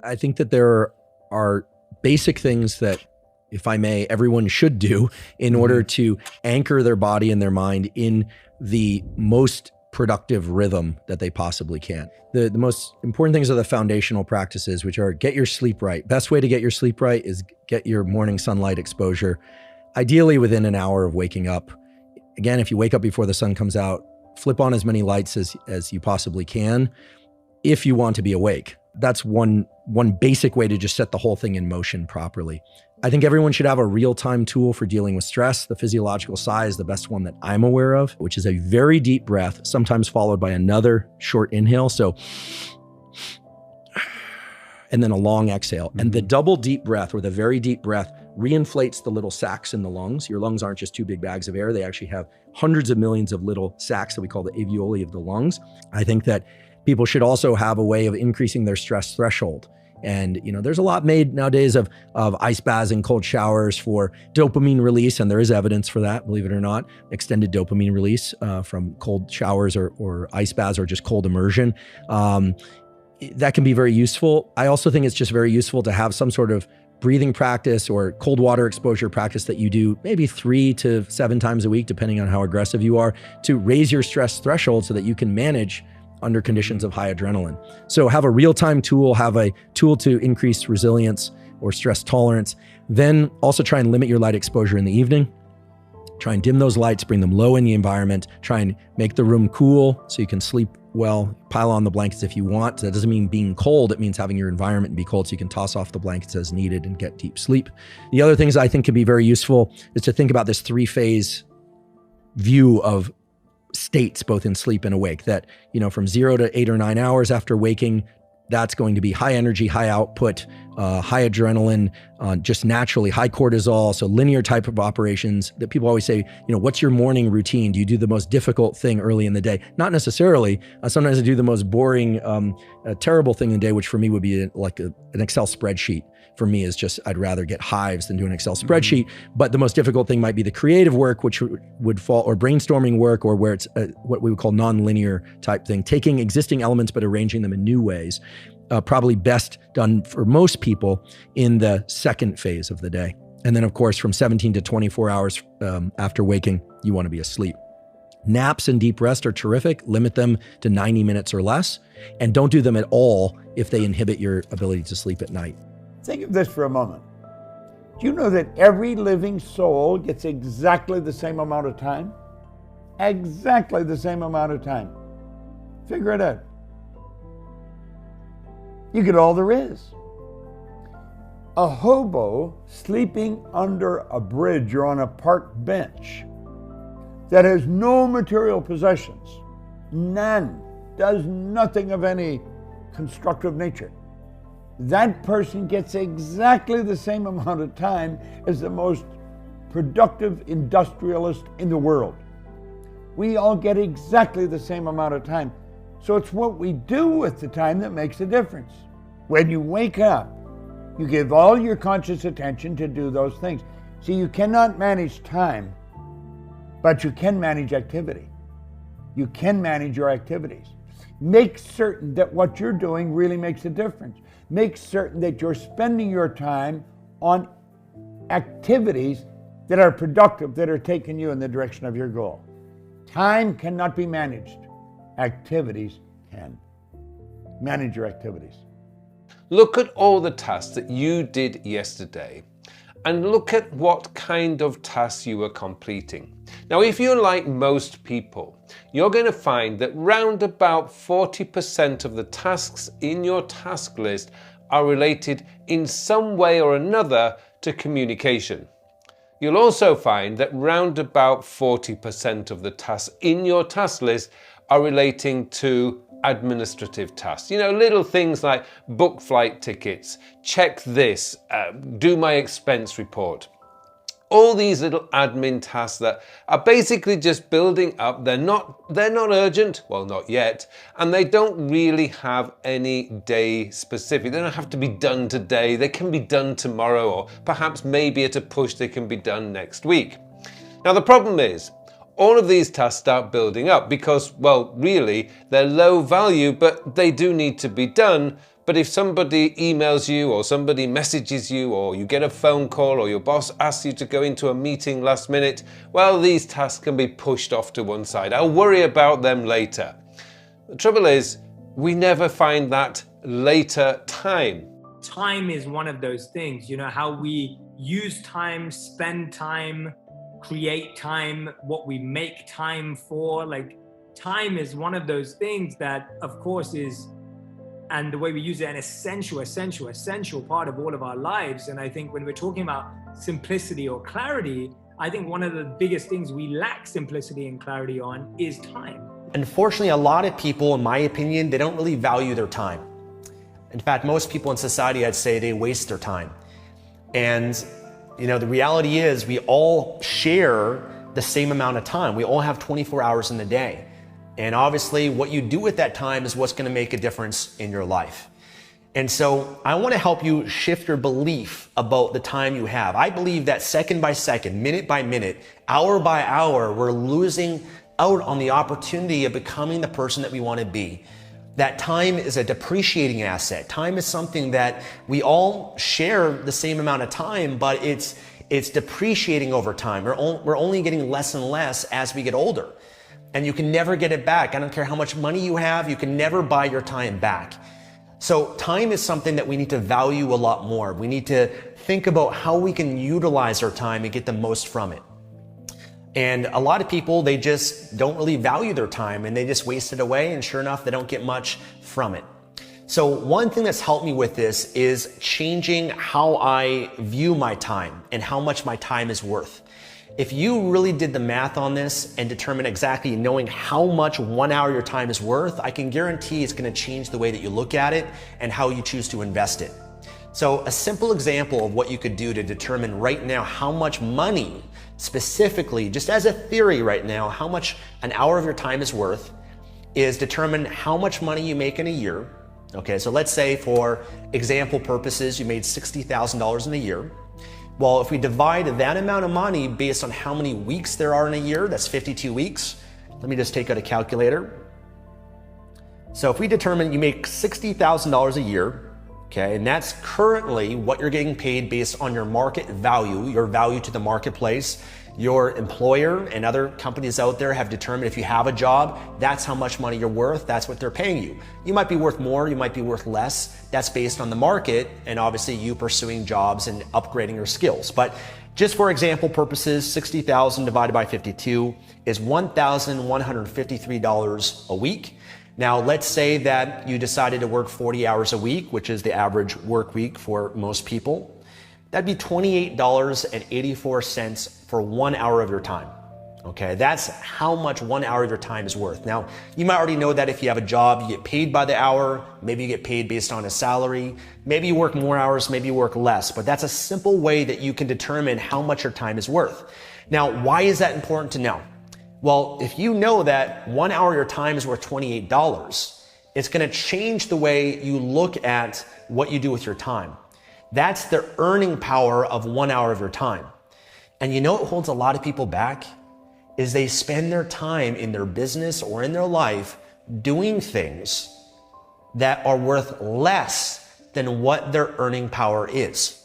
I think that there are basic things that, if I may, everyone should do in order to anchor their body and their mind in the most productive rhythm that they possibly can. The most important things are the foundational practices, which are get your sleep right. Best way to get your sleep right is get your morning sunlight exposure, ideally within an hour of waking up. Again, if you wake up before the sun comes out, flip on as many lights as you possibly can if you want to be awake. That's one basic way to just set the whole thing in motion properly. I think everyone should have a real-time tool for dealing with stress. The physiological sigh is the best one that I'm aware of, which is a very deep breath, sometimes followed by another short inhale. So, and then a long exhale. And the double deep breath, or the very deep breath, reinflates the little sacs in the lungs. Your lungs aren't just two big bags of air. They actually have hundreds of millions of little sacs that we call the alveoli of the lungs. I think that people should also have a way of increasing their stress threshold. And, there's a lot made nowadays of ice baths and cold showers for dopamine release. And there is evidence for that, believe it or not, extended dopamine release from cold showers or ice baths or just cold immersion. That can be very useful. I also think it's just very useful to have some sort of breathing practice or cold water exposure practice that you do maybe 3 to 7 times a week, depending on how aggressive you are, to raise your stress threshold so that you can manage under conditions of high adrenaline. So have a real-time tool, have a tool to increase resilience or stress tolerance. Then also try and limit your light exposure in the evening. Try and dim those lights, bring them low in the environment. Try and make the room cool so you can sleep well. Pile on the blankets if you want. That doesn't mean being cold. It means having your environment be cold so you can toss off the blankets as needed and get deep sleep. The other things I think can be very useful is to think about this 3-phase view of states, both in sleep and awake, that, from 0 to 8 or 9 hours after waking, that's going to be high energy, high output, high adrenaline, just naturally high cortisol. So linear type of operations that people always say, what's your morning routine? Do you do the most difficult thing early in the day? Not necessarily. Sometimes I do the most boring, terrible thing in the day, which for me would be like an Excel spreadsheet. For me is just, I'd rather get hives than do an Excel spreadsheet. But the most difficult thing might be the creative work, which would fall, or brainstorming work, or where it's what we would call non-linear type thing, taking existing elements but arranging them in new ways. Probably best done for most people in the second phase of the day. And then of course, from 17 to 24 hours after waking, you want to be asleep. Naps and deep rest are terrific. Limit them to 90 minutes or less, and don't do them at all if they inhibit your ability to sleep at night. Think of this for a moment. Do you know that every living soul gets exactly the same amount of time? Exactly the same amount of time. Figure it out. You get all there is. A hobo sleeping under a bridge or on a park bench that has no material possessions, none, does nothing of any constructive nature. That person gets exactly the same amount of time as the most productive industrialist in the world. We all get exactly the same amount of time. So it's what we do with the time that makes a difference. When you wake up, you give all your conscious attention to do those things. See, you cannot manage time, but you can manage activity. You can manage your activities. Make certain that what you're doing really makes a difference. Make certain that you're spending your time on activities that are productive, that are taking you in the direction of your goal. Time cannot be managed. Activities can. Manage your activities. Look at all the tasks that you did yesterday and look at what kind of tasks you were completing. Now, if you're like most people, you're going to find that round about 40% of the tasks in your task list are related in some way or another to communication. You'll also find that round about 40% of the tasks in your task list are relating to administrative tasks. Little things like book flight tickets, check this, do my expense report. All these little admin tasks that are basically just building up. They're not urgent, well, not yet, and they don't really have any day specific. They don't have to be done today. They can be done tomorrow, or perhaps maybe at a push they can be done next week. Now the problem is, all of these tasks start building up because, well, really, they're low value, but they do need to be done. But if somebody emails you or somebody messages you or you get a phone call or your boss asks you to go into a meeting last minute, well, these tasks can be pushed off to one side. I'll worry about them later. The trouble is, we never find that later time. Time is one of those things, how we use time, spend time, create time, what we make time for. Like, time is one of those things that, of course, is, and the way we use it, an essential part of all of our lives. And I think when we're talking about simplicity or clarity, I think one of the biggest things we lack simplicity and clarity on is time. Unfortunately, a lot of people, in my opinion, they don't really value their time. In fact, most people in society, I'd say, they waste their time. And the reality is we all share the same amount of time. We all have 24 hours in the day. And obviously what you do with that time is what's going to make a difference in your life. And so I want to help you shift your belief about the time you have. I believe that second by second, minute by minute, hour by hour, we're losing out on the opportunity of becoming the person that we want to be. That time is a depreciating asset. Time is something that we all share the same amount of time, but it's depreciating over time. We're only getting less and less as we get older. And you can never get it back. I don't care how much money you have, you can never buy your time back. So time is something that we need to value a lot more. We need to think about how we can utilize our time and get the most from it. And a lot of people, they just don't really value their time and they just waste it away, and sure enough, they don't get much from it. So one thing that's helped me with this is changing how I view my time and how much my time is worth. If you really did the math on this and determine exactly knowing how much 1 hour your time is worth, I can guarantee it's going to change the way that you look at it and how you choose to invest it. So a simple example of what you could do to determine right now how much money, specifically, just as a theory right now, how much an hour of your time is worth, is determine how much money you make in a year. Okay, so let's say for example purposes, you made $60,000 in a year. Well, if we divide that amount of money based on how many weeks there are in a year, that's 52 weeks. Let me just take out a calculator. So if we determine you make $60,000 a year, okay, and that's currently what you're getting paid based on your market value, your value to the marketplace. Your employer and other companies out there have determined if you have a job, that's how much money you're worth, that's what they're paying you. You might be worth more, you might be worth less. That's based on the market and obviously you pursuing jobs and upgrading your skills. But just for example purposes, 60,000 divided by 52 is $1,153 a week. Now, let's say that you decided to work 40 hours a week, which is the average work week for most people. That'd be $28.84 for 1 hour of your time. Okay, that's how much 1 hour of your time is worth. Now, you might already know that if you have a job, you get paid by the hour, maybe you get paid based on a salary, maybe you work more hours, maybe you work less, but that's a simple way that you can determine how much your time is worth. Now, why is that important to know? Well, if you know that 1 hour of your time is worth $28, it's going to change the way you look at what you do with your time. That's the earning power of 1 hour of your time. And you know what holds a lot of people back? Is they spend their time in their business or in their life doing things that are worth less than what their earning power is.